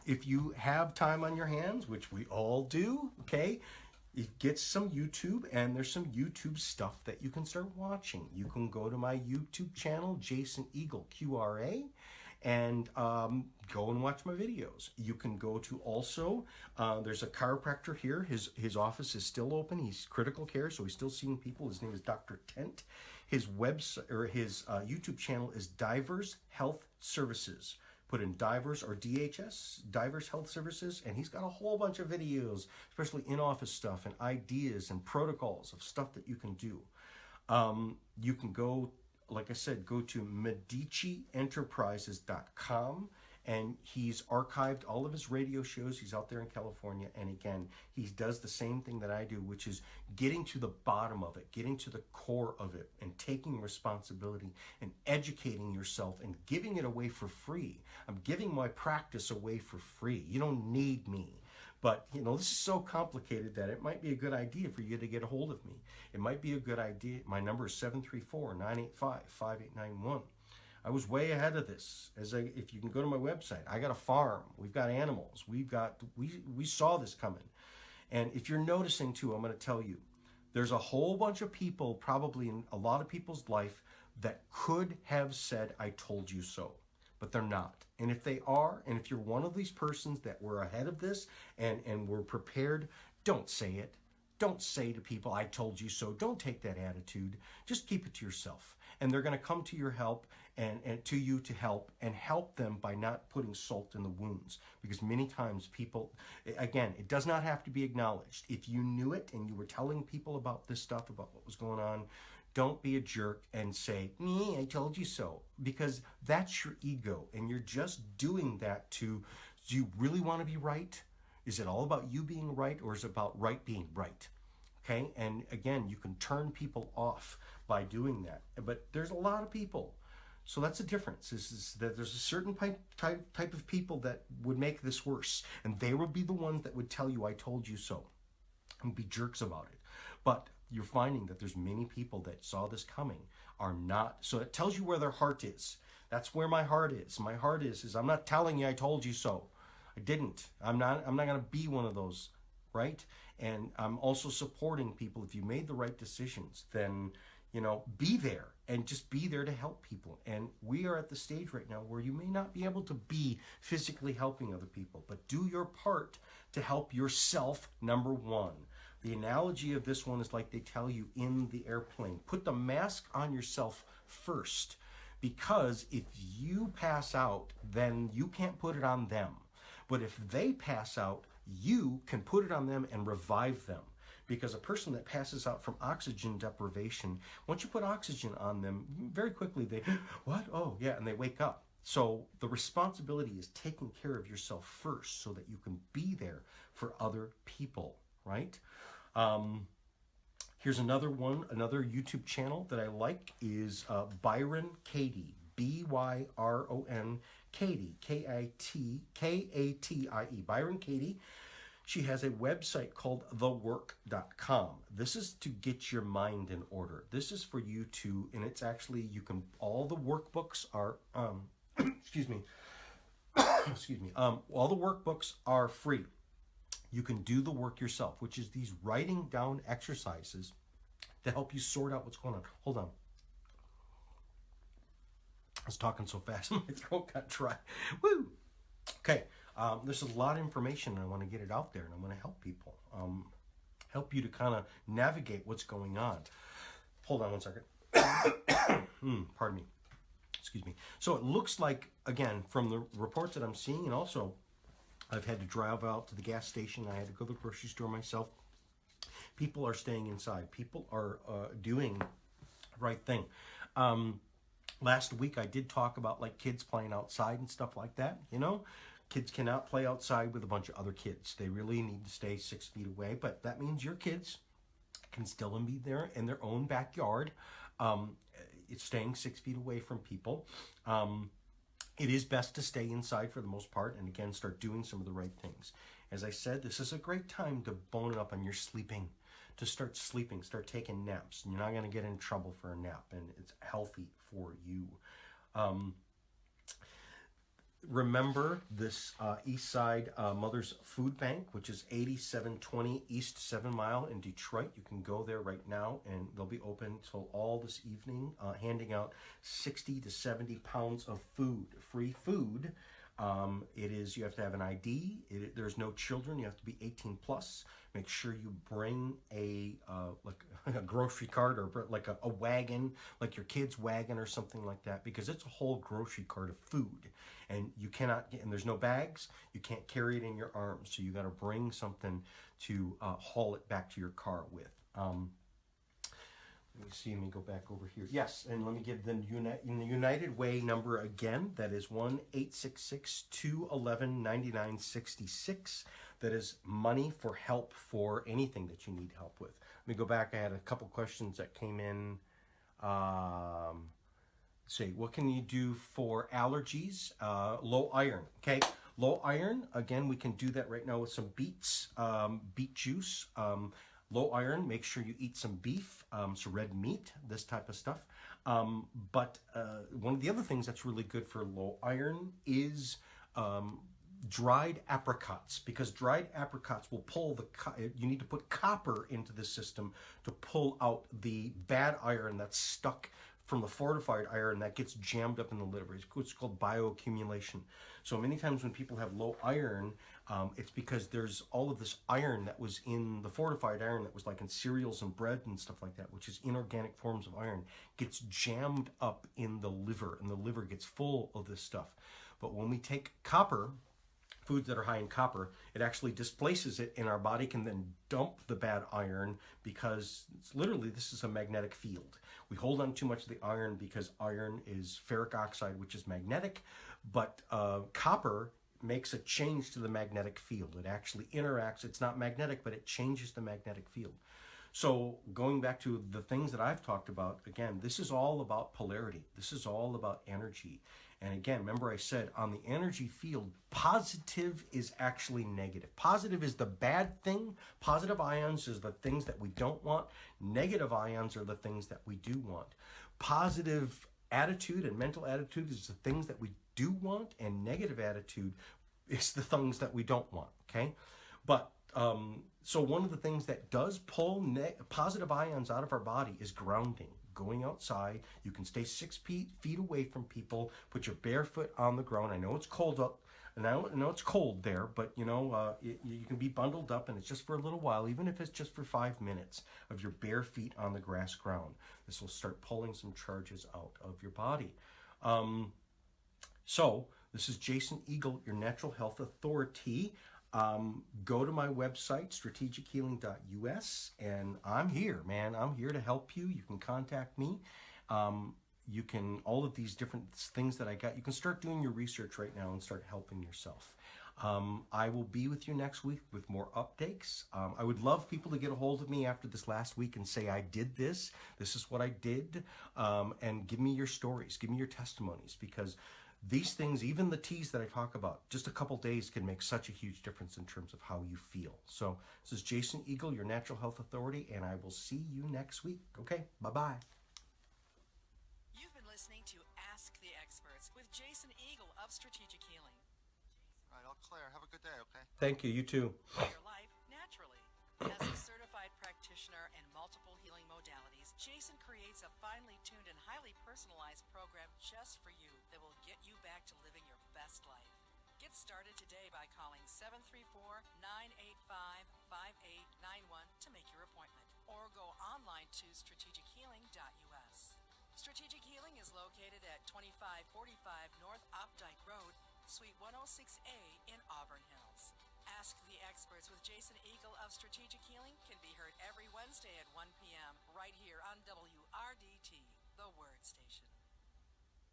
[SPEAKER 1] If you have time on your hands, which we all do, okay, get some YouTube, and there's some YouTube stuff that you can start watching. You can go to my YouTube channel, Jason Eagle, QRA, and go and watch my videos. You can go to also, there's a chiropractor here. His office is still open. He's critical care, so he's still seeing people. His name is Dr. Tent. His website, or his YouTube channel is Divers Health Services. Put in Divers or DHS, Divers Health Services, and he's got a whole bunch of videos, especially in-office stuff and ideas and protocols of stuff that you can do. You can go, like I said, go to MediciEnterprises.com, and he's archived all of his radio shows. He's out there in California, and again, he does the same thing that I do, which is getting to the bottom of it, getting to the core of it, and taking responsibility and educating yourself and giving it away for free. I'm giving my practice away for free. You don't need me. But, this is so complicated that it might be a good idea for you to get a hold of me. It might be a good idea. My number is 734-985-5891. I was way ahead of this. If you can go to my website, I got a farm. We've got animals. We saw this coming. And if you're noticing too, I'm going to tell you, there's a whole bunch of people, probably in a lot of people's life, that could have said, I told you so. But they're not. And if they are, and if you're one of these persons that were ahead of this and were prepared, don't say it. Don't say to people, I told you so. Don't take that attitude. Just keep it to yourself. And they're going to come to your help and to you to help, and help them by not putting salt in the wounds. Because many times people, again, it does not have to be acknowledged. If you knew it and you were telling people about this stuff, about what was going on, don't be a jerk and say, I told you so, because that's your ego, and you're just doing that do you really want to be right? Is it all about you being right, or is it about right being right? Okay, and again, you can turn people off by doing that, but there's a lot of people. So that's the difference, is that there's a certain type of people that would make this worse, and they would be the ones that would tell you, I told you so, and be jerks about it. But you're finding that there's many people that saw this coming are not. So it tells you where their heart is. That's where my heart is. My heart is I'm not telling you I told you so. I didn't. I'm not going to be one of those, right? And I'm also supporting people. If you made the right decisions, then, be there, and just be there to help people. And we are at the stage right now where you may not be able to be physically helping other people, but do your part to help yourself, number one. The analogy of this one is like they tell you in the airplane. Put the mask on yourself first, because if you pass out, then you can't put it on them. But if they pass out, you can put it on them and revive them. Because a person that passes out from oxygen deprivation, once you put oxygen on them, very quickly they, what? Oh, yeah, and they wake up. So the responsibility is taking care of yourself first so that you can be there for other people, right? Here's another YouTube channel that I like is Byron Katie, Byron Katie, Katie, Byron Katie. She has a website called thework.com. This is to get your mind in order. This is for you to, and it's actually, all the workbooks are, excuse me, all the workbooks are free. you can do the work yourself, which is these writing down exercises to help you sort out what's going on. Hold on. I was talking so fast, my throat got dry. Woo! Okay, there's a lot of information, and I want to get it out there, and I want to help people. Help you to kind of navigate what's going on. Hold on one second. Pardon me. Excuse me. So it looks like, again, from the reports that I'm seeing, and also I've had to drive out to the gas station. I had to go to the grocery store myself. People are staying inside. People are doing the right thing. Last week I did talk about like kids playing outside and stuff like that. You know, kids cannot play outside with a bunch of other kids. They really need to stay 6 feet away. But that means your kids can still be there in their own backyard. It's staying 6 feet away from people. It is best to stay inside for the most part, and again, start doing some of the right things. As I said, this is a great time to bone it up on your sleeping, to start sleeping, start taking naps. You're not going to get in trouble for a nap, and it's healthy for you. Remember this East Side Mother's Food Bank, which is 8720 East 7 Mile in Detroit. You can go there right now, and they'll be open till all this evening, handing out 60 to 70 pounds of food, free food. You have to have an ID. There's no children. You have to be 18 plus. Make sure you bring a grocery cart, or like a wagon, like your kid's wagon or something like that, because it's a whole grocery cart of food, and you cannot get, and there's no bags. You can't carry it in your arms, so you got to bring something to haul it back to your car with. Let me see, let me go back over here. Yes, and let me give the United Way number again. That is 1-866-211-9966. That is money for help for anything that you need help with. Let me go back. I had a couple questions that came in. Let's see, what can you do for allergies? Low iron, okay? Low iron, again, we can do that right now with some beets, beet juice. Low iron, make sure you eat some beef, some red meat, this type of stuff. But one of the other things that's really good for low iron is dried apricots, because dried apricots will pull you need to put copper into the system to pull out the bad iron that's stuck from the fortified iron that gets jammed up in the liver. It's called bioaccumulation. So many times when people have low iron, it's because there's all of this iron that was in the fortified iron that was like in cereals and bread and stuff like that, which is inorganic forms of iron, gets jammed up in the liver, and the liver gets full of this stuff. But when we take copper, foods that are high in copper, it actually displaces it, and our body can then dump the bad iron, because it's literally, this is a magnetic field. We hold on too much of the iron because iron is ferric oxide, which is magnetic, but copper makes a change to the magnetic field. It actually interacts. It's not magnetic, but it changes the magnetic field. So going back to the things that I've talked about, again, this is all about polarity. This is all about energy. And again, remember I said on the energy field, positive is actually negative. Positive is the bad thing. Positive ions is the things that we don't want. Negative ions are the things that we do want. Positive attitude and mental attitude is the things that we do want, and negative attitude is the things that we don't want, okay? But so one of the things that does pull positive ions out of our body is grounding. Going outside, you can stay 6 feet away from people, put your bare foot on the ground. I know it's cold up, and I know it's cold there, but you know, you can be bundled up, and it's just for a little while, even if it's just for 5 minutes of your bare feet on the grass ground. This will start pulling some charges out of your body. So this is Jason Eagle, your natural health authority. Go to my website, strategichealing.us, and I'm here, man. I'm here to help you. You can contact me. You can, all of these different things that I got, you can start doing your research right now and start helping yourself. I will be with you next week with more updates. I would love people to get a hold of me after this last week and say, I did this. This is what I did. And give me your stories. Give me your testimonies, because these things, even the teas that I talk about, just a couple days can make such a huge difference in terms of how you feel. So this is Jason Eagle, your natural health authority, and I will see you next week. Okay, bye-bye.
[SPEAKER 3] You've been listening to Ask the Experts with Jason Eagle of Strategic Healing.
[SPEAKER 2] All right, all clear. Have a good day, okay?
[SPEAKER 1] Thank you. You too.
[SPEAKER 3] Your life As a certified practitioner in multiple healing modalities, Jason creates a finely tuned and highly personalized program just for you that will get you back to living your best life. Get started today by calling 734-985-5891 to make your appointment, or go online to strategichealing.us. Strategic Healing is located at 2545 North Opdyke Road, Suite 106A in Auburn Hills. Ask the Experts with Jason Eagle of Strategic Healing can be heard every Wednesday at 1 p.m. right here on WRDT, the Word Station.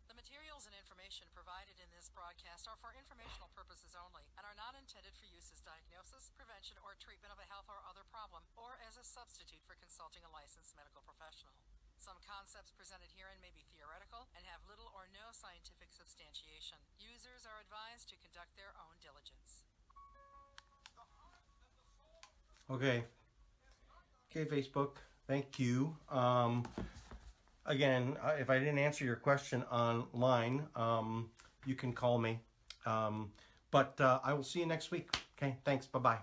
[SPEAKER 3] The materials and information provided in this broadcast are for informational purposes only and are not intended for use as diagnosis, prevention, or treatment of a health or other problem, or as a substitute for consulting a licensed medical professional. Some concepts presented herein may be theoretical and have little or no scientific substantiation. Users are advised to conduct their own diligence.
[SPEAKER 1] Okay, Facebook, thank you. Again, if I didn't answer your question online, you can call me. But I will see you next week. Okay, thanks. Bye-bye.